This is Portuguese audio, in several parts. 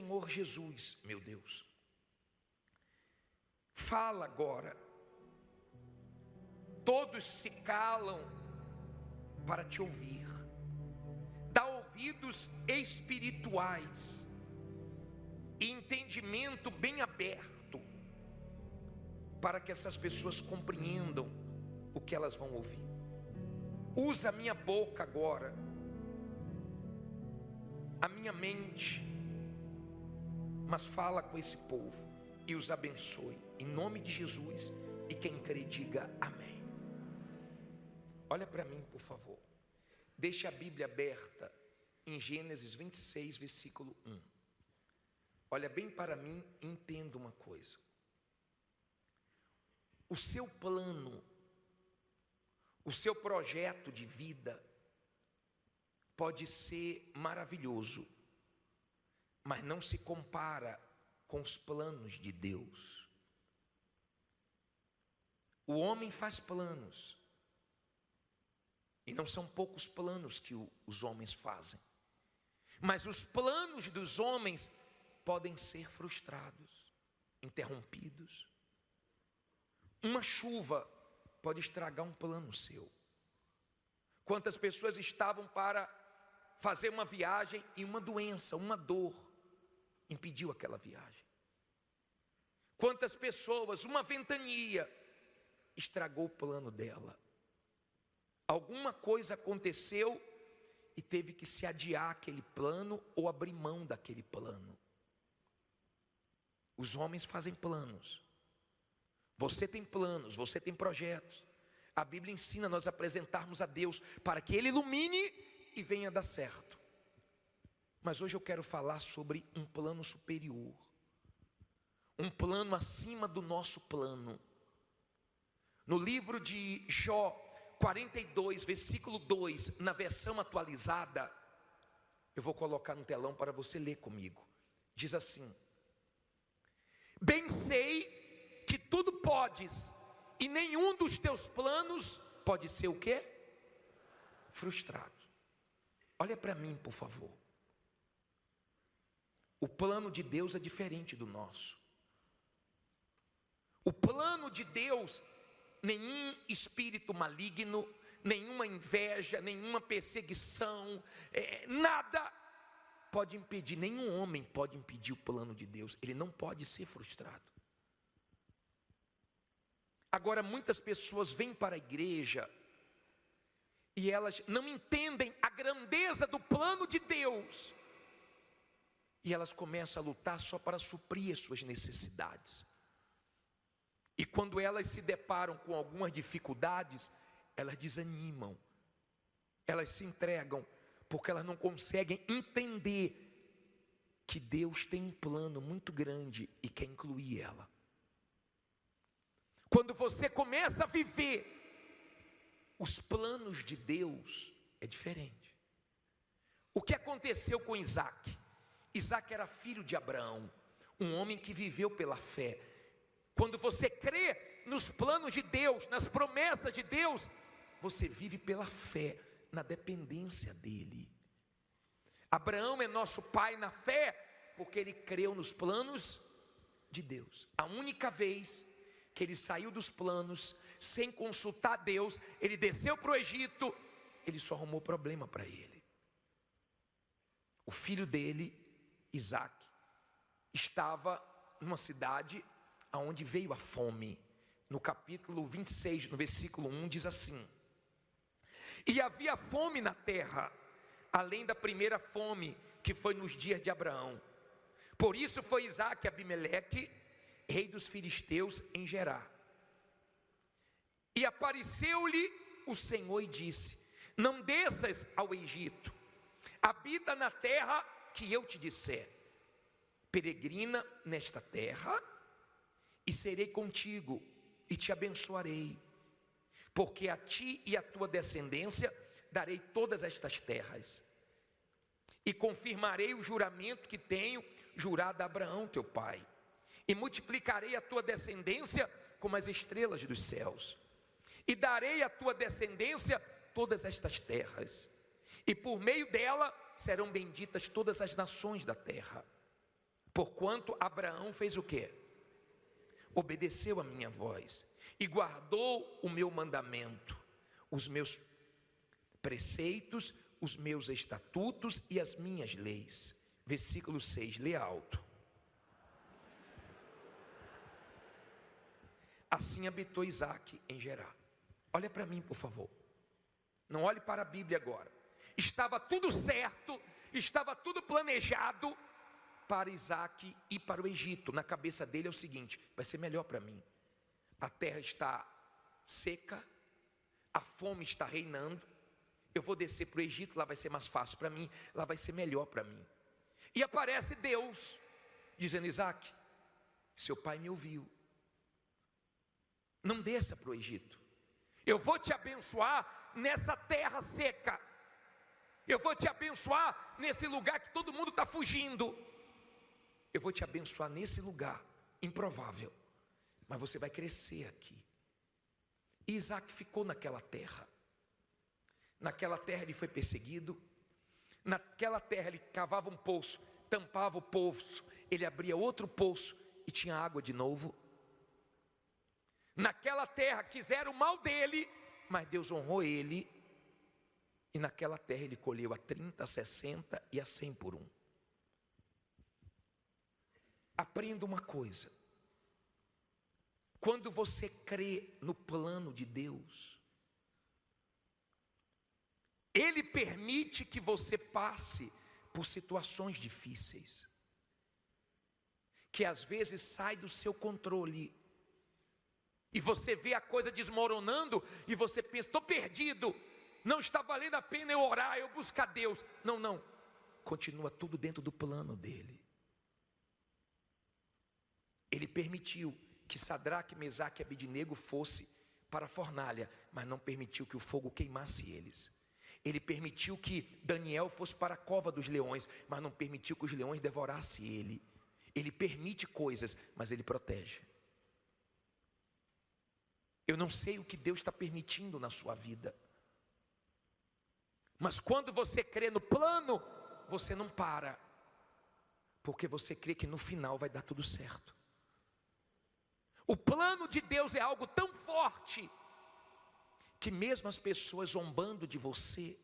Senhor Jesus, meu Deus, fala agora. Todos se calam para te ouvir. Dá ouvidos espirituais e entendimento bem aberto, para que essas pessoas compreendam o que elas vão ouvir. Usa a minha boca agora, a minha mente, mas fala com esse povo e os abençoe, em nome de Jesus. E quem crê diga amém. Olha para mim, por favor. Deixe a Bíblia aberta em Gênesis 26, versículo 1. Olha bem para mim e entenda uma coisa. O seu plano, o seu projeto de vida pode ser maravilhoso, mas não se compara com os planos de Deus. O homem faz planos, e não são poucos planos que os homens fazem, mas os planos dos homens podem ser frustrados, interrompidos. Uma chuva pode estragar um plano seu. Quantas pessoas estavam para fazer uma viagem e uma doença, uma dor impediu aquela viagem. Quantas pessoas, uma ventania estragou o plano dela. Alguma coisa aconteceu e teve que se adiar aquele plano ou abrir mão daquele plano. Os homens fazem planos. Você tem planos, você tem projetos. A Bíblia ensina nós a apresentarmos a Deus para que Ele ilumine e venha dar certo. Mas hoje eu quero falar sobre um plano superior, um plano acima do nosso plano. No livro de Jó 42, versículo 2, na versão atualizada, eu vou colocar no telão para você ler comigo. Diz assim: bem sei que tudo podes, e nenhum dos teus planos pode ser o quê? Frustrado. Olha para mim, por favor. O plano de Deus é diferente do nosso. O plano de Deus, nenhum espírito maligno, nenhuma inveja, nenhuma perseguição, nada pode impedir, nenhum homem pode impedir o plano de Deus. Ele não pode ser frustrado. Agora, muitas pessoas vêm para a igreja e elas não entendem a grandeza do plano de Deus, e elas começam a lutar só para suprir as suas necessidades. E quando elas se deparam com algumas dificuldades, elas desanimam, elas se entregam, porque elas não conseguem entender que Deus tem um plano muito grande e quer incluir ela. Quando você começa a viver os planos de Deus, é diferente. O que aconteceu com Isaac? Isaac era filho de Abraão, um homem que viveu pela fé. Quando você crê nos planos de Deus, nas promessas de Deus, você vive pela fé, na dependência dEle. Abraão é nosso pai na fé, porque ele creu nos planos de Deus. A única vez que ele saiu dos planos, sem consultar Deus, ele desceu para o Egito, ele só arrumou problema para ele. O filho dele, Isaac, estava numa cidade onde veio a fome. No capítulo 26, no versículo 1, diz assim: e havia fome na terra, além da primeira fome, que foi nos dias de Abraão. Por isso foi Isaac e Abimeleque, rei dos filisteus, em Gerar. E apareceu-lhe o Senhor e disse: não desças ao Egito, habita na terra que eu te disser. Peregrina nesta terra, e serei contigo, e te abençoarei, porque a ti e a tua descendência darei todas estas terras, e confirmarei o juramento que tenho jurado a Abraão teu pai, e multiplicarei a tua descendência como as estrelas dos céus, e darei à tua descendência todas estas terras, e por meio dela serão benditas todas as nações da terra. Porquanto Abraão fez o quê? Obedeceu a minha voz e guardou o meu mandamento, os meus preceitos, os meus estatutos e as minhas leis. Versículo 6, lê alto. Assim habitou Isaque em Gerar. Olha para mim, por favor. Não olhe para a Bíblia agora. Estava tudo certo, estava tudo planejado para Isaque ir para o Egito. Na cabeça dele é o seguinte: vai ser melhor para mim. A terra está seca, a fome está reinando. Eu vou descer para o Egito, lá vai ser mais fácil para mim, lá vai ser melhor para mim. E aparece Deus, dizendo: Isaque, seu pai me ouviu. Não desça para o Egito. Eu vou te abençoar nessa terra seca. Eu vou te abençoar nesse lugar que todo mundo está fugindo. Eu vou te abençoar nesse lugar improvável, mas você vai crescer aqui. E Isaque ficou naquela terra. Naquela terra ele foi perseguido. Naquela terra ele cavava um poço, tampava o poço, ele abria outro poço e tinha água de novo. Naquela terra quiseram o mal dele, mas Deus honrou ele. E naquela terra ele colheu a 30, a 60 e a 100 por um. Aprenda uma coisa: quando você crê no plano de Deus, Ele permite que você passe por situações difíceis, que às vezes sai do seu controle, e você vê a coisa desmoronando, e você pensa: estou perdido, não está valendo a pena eu orar, eu buscar Deus. Não, continua tudo dentro do plano dele. Ele permitiu que Sadraque, Mesaque e Abednego fosse para a fornalha, mas não permitiu que o fogo queimasse eles. Ele permitiu que Daniel fosse para a cova dos leões, mas não permitiu que os leões devorassem ele. Ele permite coisas, mas ele protege. Eu não sei o que Deus está permitindo na sua vida, mas quando você crê no plano, você não para, porque você crê que no final vai dar tudo certo. O plano de Deus é algo tão forte, que mesmo as pessoas zombando de você,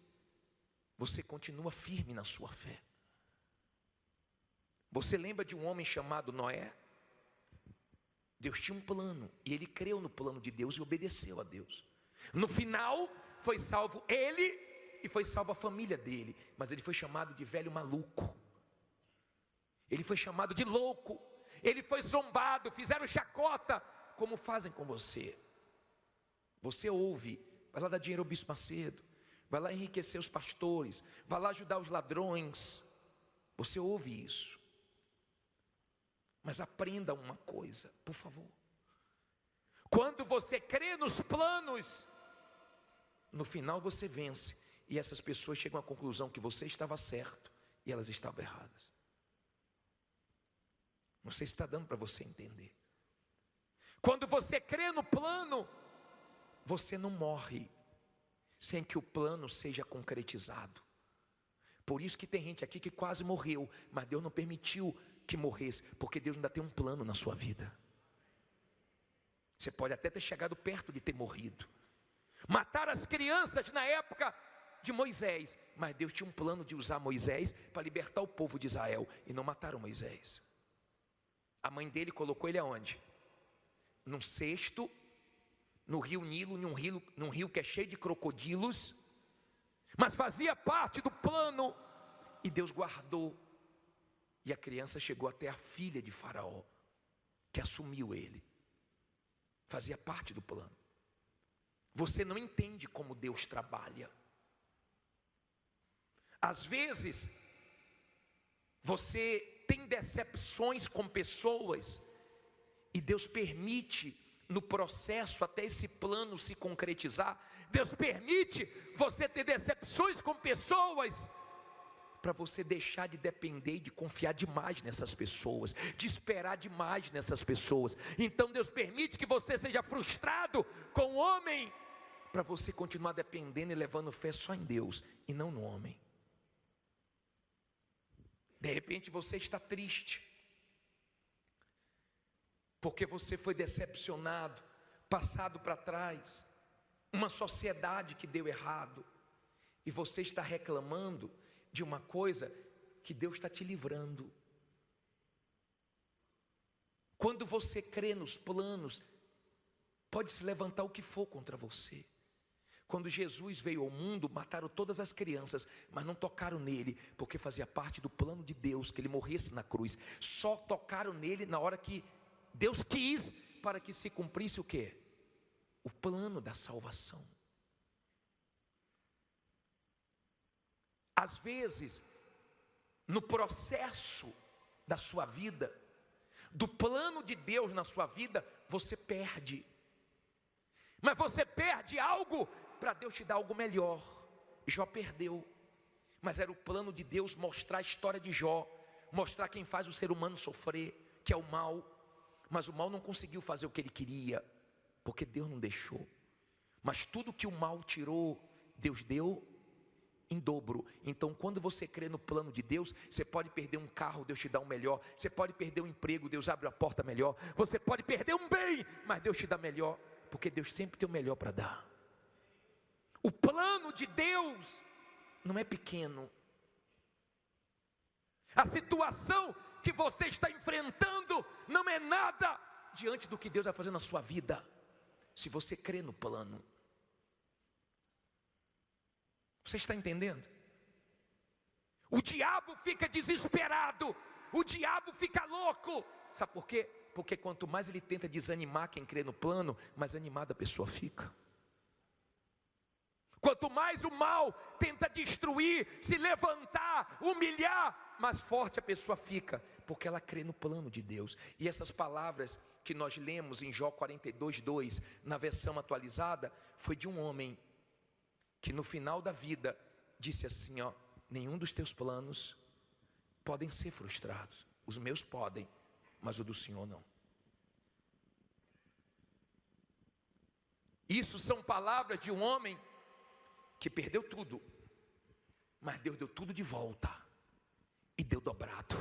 você continua firme na sua fé. Você lembra de um homem chamado Noé? Deus tinha um plano, e ele creu no plano de Deus e obedeceu a Deus. No final, foi salvo ele e foi salva a família dele, mas ele foi chamado de velho maluco. Ele foi chamado de louco. Ele foi zombado, fizeram chacota, como fazem com você. Você ouve, vai lá dar dinheiro ao bispo Macedo, vai lá enriquecer os pastores, vai lá ajudar os ladrões. Você ouve isso. Mas aprenda uma coisa, por favor. Quando você crê nos planos, no final você vence. E essas pessoas chegam à conclusão que você estava certo e elas estavam erradas. Não sei se está dando para você entender. Quando você crê no plano, você não morre sem que o plano seja concretizado. Por isso que tem gente aqui que quase morreu, mas Deus não permitiu que morresse, porque Deus ainda tem um plano na sua vida. Você pode até ter chegado perto de ter morrido. Mataram as crianças na época de Moisés, mas Deus tinha um plano de usar Moisés para libertar o povo de Israel, e não mataram Moisés. A mãe dele colocou ele aonde? Num cesto, no rio Nilo, num rio que é cheio de crocodilos, mas fazia parte do plano, e Deus guardou, e a criança chegou até a filha de Faraó, que assumiu ele. Fazia parte do plano. Você não entende como Deus trabalha. Às vezes, você tem decepções com pessoas, e Deus permite no processo até esse plano se concretizar. Deus permite você ter decepções com pessoas, para você deixar de depender e de confiar demais nessas pessoas, de esperar demais nessas pessoas. Então Deus permite que você seja frustrado com o homem, para você continuar dependendo e levando fé só em Deus e não no homem. De repente você está triste, porque você foi decepcionado, passado para trás, uma sociedade que deu errado, e você está reclamando de uma coisa que Deus está te livrando. Quando você crê nos planos, pode se levantar o que for contra você. Quando Jesus veio ao mundo, mataram todas as crianças, mas não tocaram nele, porque fazia parte do plano de Deus que ele morresse na cruz. Só tocaram nele na hora que Deus quis, para que se cumprisse o quê? O plano da salvação. Às vezes, no processo da sua vida, do plano de Deus na sua vida, você perde. Mas você perde algo para Deus te dar algo melhor. Jó perdeu, mas era o plano de Deus mostrar a história de Jó, mostrar quem faz o ser humano sofrer, que é o mal. Mas o mal não conseguiu fazer o que ele queria, porque Deus não deixou. Mas tudo que o mal tirou, Deus deu em dobro. Então, quando você crê no plano de Deus, você pode perder um carro, Deus te dá um melhor. Você pode perder um emprego, Deus abre a porta melhor. Você pode perder um bem, mas Deus te dá melhor, porque Deus sempre tem o melhor para dar. O plano de Deus não é pequeno. A situação que você está enfrentando não é nada diante do que Deus vai fazer na sua vida, se você crê no plano. Você está entendendo? O diabo fica desesperado, o diabo fica louco. Sabe por quê? Porque quanto mais ele tenta desanimar quem crê no plano, mais animada a pessoa fica. Quanto mais o mal tenta destruir, se levantar, humilhar, mais forte a pessoa fica, porque ela crê no plano de Deus. E essas palavras que nós lemos em Jó 42:2, na versão atualizada, foi de um homem que no final da vida disse assim, ó: nenhum dos teus planos podem ser frustrados. Os meus podem, mas o do Senhor não. Isso são palavras de um homem que perdeu tudo, mas Deus deu tudo de volta e deu dobrado.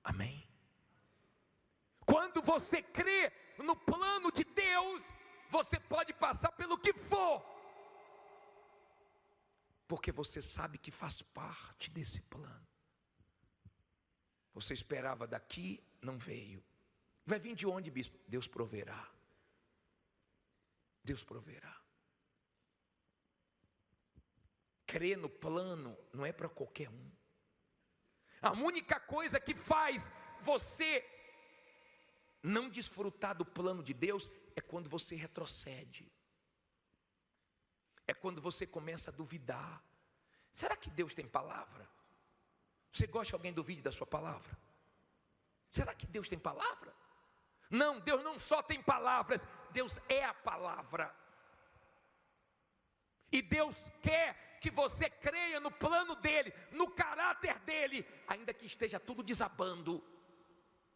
Amém? Quando você crê no plano de Deus, você pode passar pelo que for, porque você sabe que faz parte desse plano. Você esperava daqui, não veio. Vai vir de onde, bispo? Deus proverá. Deus proverá. Crer no plano não é para qualquer um. A única coisa que faz você não desfrutar do plano de Deus é quando você retrocede. É quando você começa a duvidar. Será que Deus tem palavra? Você gosta que alguém duvide da sua palavra? Será que Deus tem palavra? Não, Deus não só tem palavras, Deus é a palavra. E Deus quer que você creia no plano dEle, no caráter dEle, ainda que esteja tudo desabando.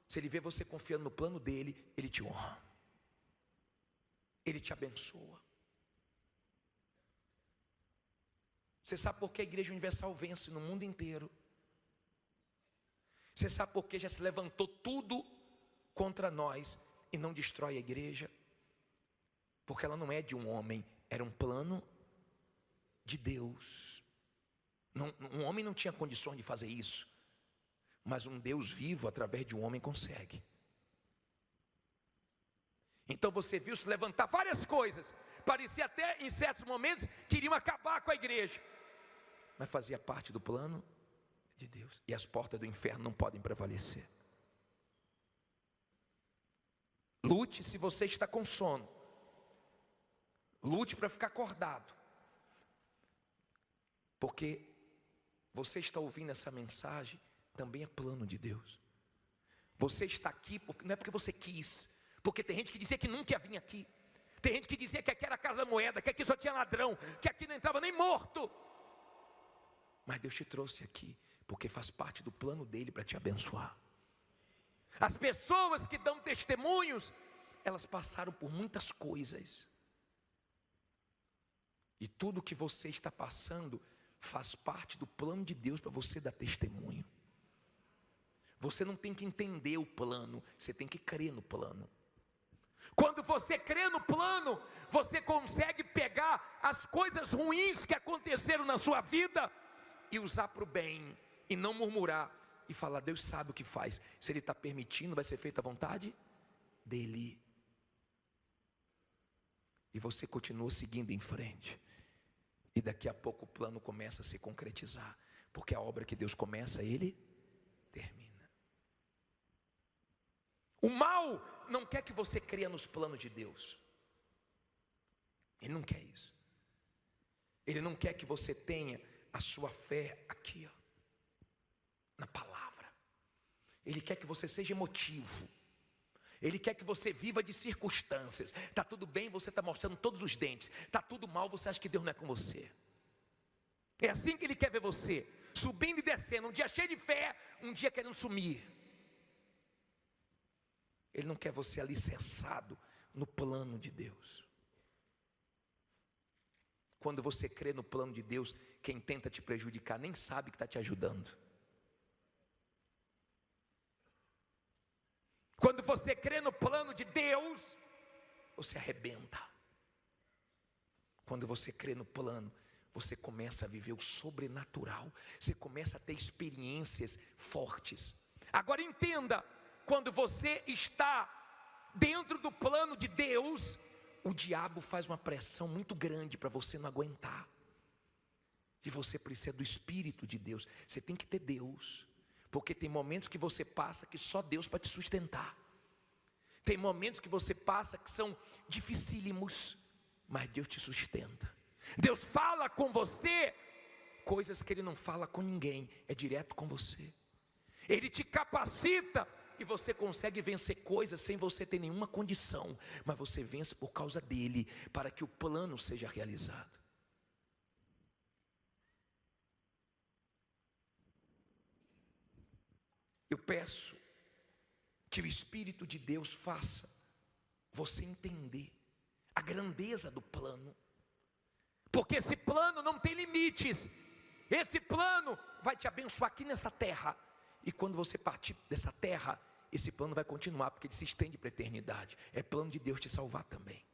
Se Ele vê você confiando no plano dEle, Ele te honra, Ele te abençoa. Você sabe por que a Igreja Universal vence no mundo inteiro? Você sabe por que já se levantou tudo contra nós e não destrói a igreja? Porque ela não é de um homem, era um plano de Deus. Um homem não tinha condições de fazer isso, mas um Deus vivo através de um homem consegue. Então você viu se levantar várias coisas, parecia até em certos momentos que iriam acabar com a igreja, mas fazia parte do plano de Deus, e as portas do inferno não podem prevalecer. Lute se você está com sono, lute para ficar acordado, porque você está ouvindo essa mensagem, também é plano de Deus. Você está aqui, não é porque você quis, porque tem gente que dizia que nunca ia vir aqui, tem gente que dizia que aqui era a casa da moeda, que aqui só tinha ladrão, que aqui não entrava nem morto, mas Deus te trouxe aqui, porque faz parte do plano dEle para te abençoar. As pessoas que dão testemunhos, elas passaram por muitas coisas, e tudo que você está passando faz parte do plano de Deus para você dar testemunho. Você não tem que entender o plano, você tem que crer no plano. Quando você crê no plano, você consegue pegar as coisas ruins que aconteceram na sua vida e usar para o bem, e não murmurar e falar: Deus sabe o que faz. Se Ele está permitindo, vai ser feita a vontade dEle. E você continua seguindo em frente. E daqui a pouco o plano começa a se concretizar. Porque a obra que Deus começa, Ele termina. O mal não quer que você creia nos planos de Deus. Ele não quer isso. Ele não quer que você tenha a sua fé aqui, ó, na palavra. Ele quer que você seja emotivo. Ele quer que você viva de circunstâncias. Está tudo bem, você está mostrando todos os dentes. Está tudo mal, você acha que Deus não é com você. É assim que Ele quer ver você, subindo e descendo, um dia cheio de fé, um dia querendo sumir. Ele não quer você alicerçado no plano de Deus. Quando você crê no plano de Deus, quem tenta te prejudicar nem sabe que está te ajudando. Quando você crê no plano de Deus, você arrebenta. Quando você crê no plano, você começa a viver o sobrenatural. Você começa a ter experiências fortes. Agora entenda, quando você está dentro do plano de Deus, o diabo faz uma pressão muito grande para você não aguentar. E você precisa do Espírito de Deus. Você tem que ter Deus. Porque tem momentos que você passa que só Deus pode te sustentar. Tem momentos que você passa que são dificílimos, mas Deus te sustenta. Deus fala com você coisas que Ele não fala com ninguém, é direto com você. Ele te capacita e você consegue vencer coisas sem você ter nenhuma condição, mas você vence por causa dEle, para que o plano seja realizado. Eu peço que o Espírito de Deus faça você entender a grandeza do plano, porque esse plano não tem limites. Esse plano vai te abençoar aqui nessa terra, e quando você partir dessa terra, esse plano vai continuar, porque ele se estende para a eternidade. É plano de Deus te salvar também.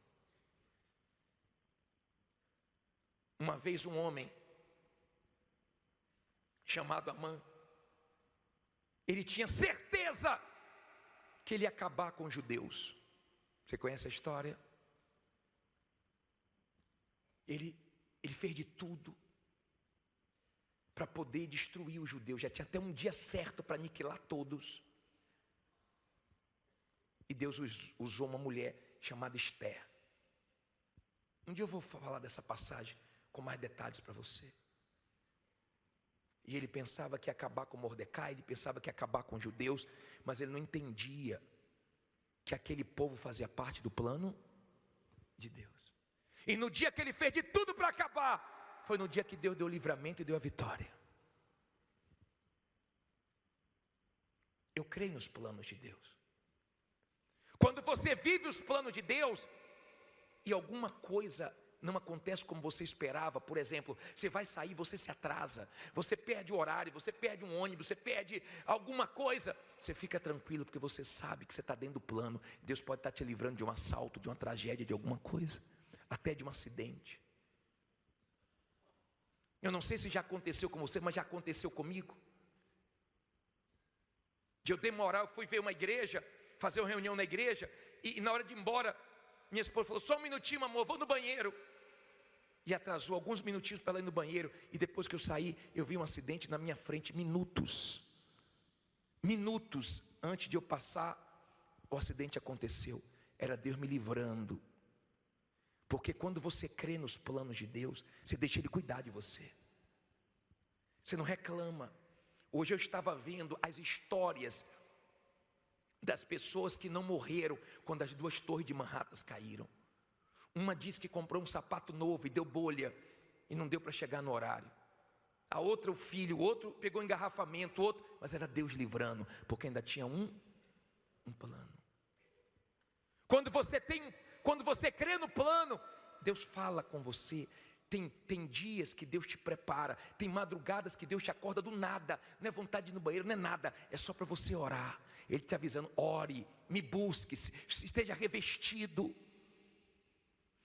Uma vez um homem chamado Amã, ele tinha certeza que ele ia acabar com os judeus. Você conhece a história? Ele fez de tudo para poder destruir os judeus. Já tinha até um dia certo para aniquilar todos. E Deus usou uma mulher chamada Esther. Um dia eu vou falar dessa passagem com mais detalhes para você. E ele pensava que ia acabar com Mordecai, ele pensava que ia acabar com os judeus, mas ele não entendia que aquele povo fazia parte do plano de Deus. E no dia que ele fez de tudo para acabar, foi no dia que Deus deu o livramento e deu a vitória. Eu creio nos planos de Deus. Quando você vive os planos de Deus e alguma coisa não acontece como você esperava, por exemplo, você vai sair, você se atrasa, você perde o horário, você perde um ônibus, você perde alguma coisa, você fica tranquilo, porque você sabe que você está dentro do plano. Deus pode estar te livrando de um assalto, de uma tragédia, de alguma coisa, até de um acidente. Eu não sei se já aconteceu com você, mas já aconteceu comigo. De eu demorar, eu fui ver uma igreja, fazer uma reunião na igreja, e na hora de ir embora, minha esposa falou: só um minutinho, amor, vou no banheiro. E atrasou alguns minutinhos para ela ir no banheiro. E depois que eu saí, eu vi um acidente na minha frente, minutos antes de eu passar, o acidente aconteceu. Era Deus me livrando. Porque quando você crê nos planos de Deus, você deixa Ele cuidar de você. Você não reclama. Hoje eu estava vendo as histórias das pessoas que não morreram quando as 2 torres de Manhattan caíram. Uma disse que comprou um sapato novo e deu bolha e não deu para chegar no horário. A outra, o filho, o outro pegou engarrafamento, outro, mas era Deus livrando, porque ainda tinha um plano. Quando você crê no plano, Deus fala com você Tem dias que Deus te prepara, tem madrugadas que Deus te acorda do nada, não é vontade de ir no banheiro, não é nada, é só para você orar. Ele te avisando: ore, me busque, esteja revestido.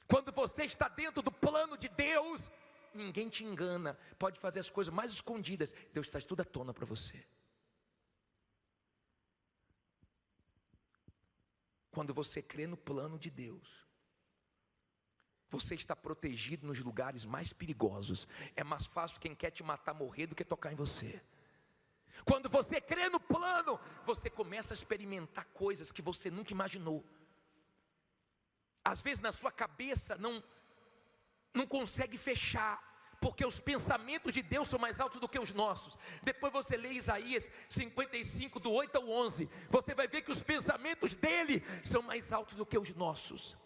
Quando você está dentro do plano de Deus, ninguém te engana, pode fazer as coisas mais escondidas, Deus traz tudo à tona para você. Quando você crê no plano de Deus, você está protegido nos lugares mais perigosos. É mais fácil quem quer te matar morrer do que tocar em você. Quando você crê no plano, você começa a experimentar coisas que você nunca imaginou. Às vezes na sua cabeça não consegue fechar, porque os pensamentos de Deus são mais altos do que os nossos. Depois você lê Isaías 55, do 8 ao 11, você vai ver que os pensamentos dele são mais altos do que os nossos.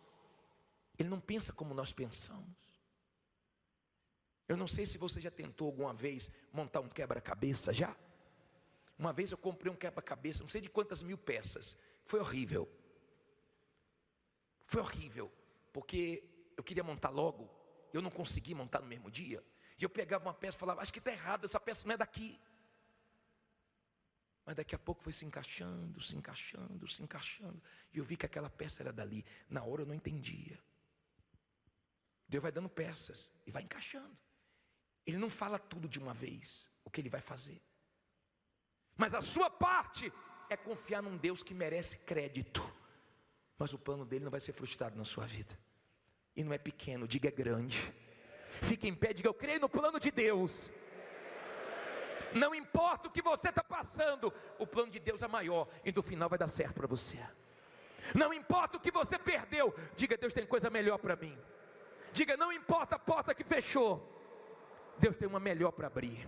Ele não pensa como nós pensamos. Eu não sei se você já tentou alguma vez montar um quebra-cabeça, já? Uma vez eu comprei um quebra-cabeça, não sei de quantas mil peças. Foi horrível. Foi horrível, porque eu queria montar logo, eu não consegui montar no mesmo dia. E eu pegava uma peça e falava: acho que está errado, essa peça não é daqui. Mas daqui a pouco foi se encaixando. E eu vi que aquela peça era dali. Na hora eu não entendia. Deus vai dando peças e vai encaixando. Ele não fala tudo de uma vez, o que ele vai fazer. Mas a sua parte é confiar num Deus que merece crédito. Mas o plano dele não vai ser frustrado na sua vida. E não é pequeno, diga: é grande. Fique em pé, diga: eu creio no plano de Deus. Não importa o que você está passando, o plano de Deus é maior e no final vai dar certo para você. Não importa o que você perdeu, diga: Deus tem coisa melhor para mim. Diga: não importa a porta que fechou, Deus tem uma melhor para abrir.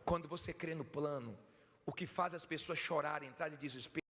Quando você crê no plano, o que faz as pessoas chorarem, entrar em desespero,